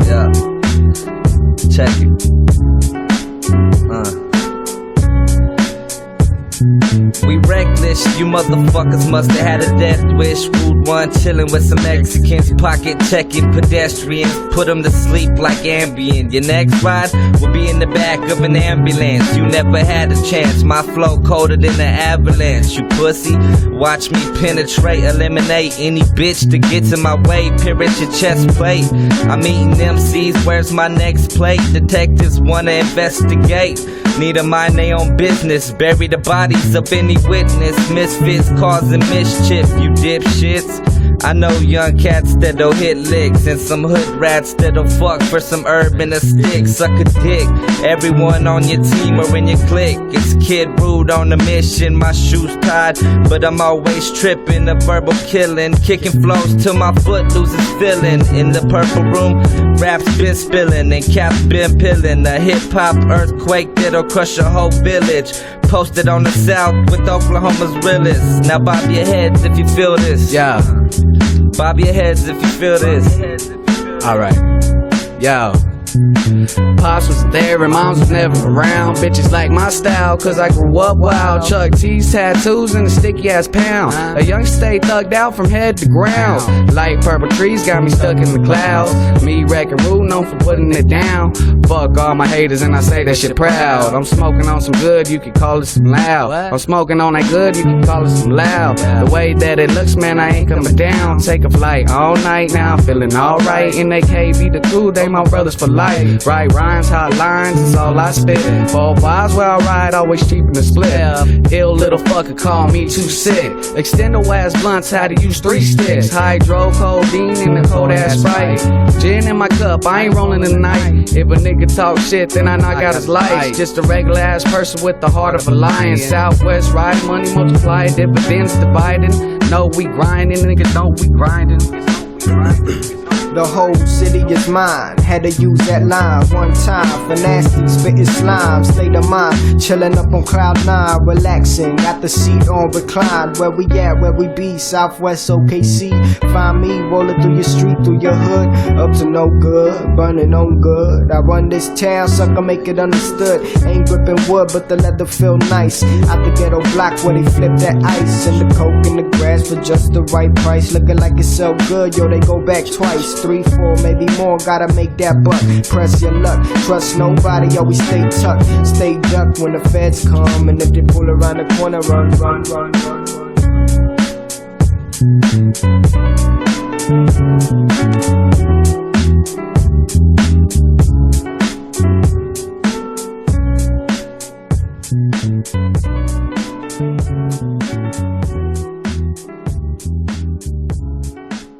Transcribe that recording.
Yeah, check it. We reckless, you motherfuckers must have had a death wish. Rude one chillin' with some Mexicans, pocket checking pedestrians, put them to sleep like Ambien. Your next ride will be in the back of an ambulance. You never had a chance, my flow colder than an avalanche. You pussy, watch me penetrate, eliminate any bitch that gets in my way. Pierce your chest plate, I'm eating MCs, where's my next plate? Detectives wanna investigate, need to mind their own business, bury the bodies of any witness. Misfits causing mischief, you dipshits. I know young cats that'll hit licks, and some hood rats that'll fuck for some herb and a stick. Suck a dick, everyone on your team or in your clique. It's Kid Rude on a mission, my shoes tied, but I'm always tripping. A verbal killing, kicking flows till my foot loses feeling. In the purple room, raps been spilling and caps been peeling. A hip-hop earthquake that'll crush a whole village. Posted on the south with Oklahoma's realest. Now bob your heads if you feel this. Yeah. Bob your heads if you feel this. Alright. Yo. Pops was there and moms was never around. Bitches like my style, cause I grew up wild. Chuck T's, tattoos, and a sticky ass pound. A young stay thugged out from head to ground. Light purple trees got me stuck in the clouds. Me wrecking Rude, known for putting it down. Fuck all my haters and I say that shit proud. I'm smoking on some good, you can call it some loud. I'm smoking on that good, you can call it some loud. The way that it looks, man, I ain't coming down. Take a flight all night now, I'm feeling alright. In they KB the crew, they my brothers for life. Right rhymes, hot lines, is all I spit. 4 bars where I ride, always cheap in the split. Ill little fucker, call me too sick. Extendo ass blunts, how to use 3 sticks. Hydro, codeine, and a cold ass Sprite. Gin in my cup, I ain't rolling in the night. If a nigga talk shit, then I knock out his lights. Just a regular ass person with the heart of a lion. Southwest riding, money multiply, dividends dividing. No, we grinding, niggas know we grinding. The whole city is mine. Had to use that line one time for nasty spitting slime. State of mind, chillin' up on cloud 9, relaxing. Got the seat on recline. Where we at? Where we be? Southwest OKC. Find me rolling through your street, through your hood, up to no good, burning on good. I run this town, sucker, make it understood. Ain't gripping wood, but the leather feel nice. Out the ghetto block where they flip that ice, and the coke in the grass for just the right price. Looking like it sell good, yo, they go back twice. 3, 4, maybe more, gotta make that buck. Press your luck, trust nobody, always stay tucked. Stay ducked when the feds come, and if they pull around the corner, run, run, run, run, run.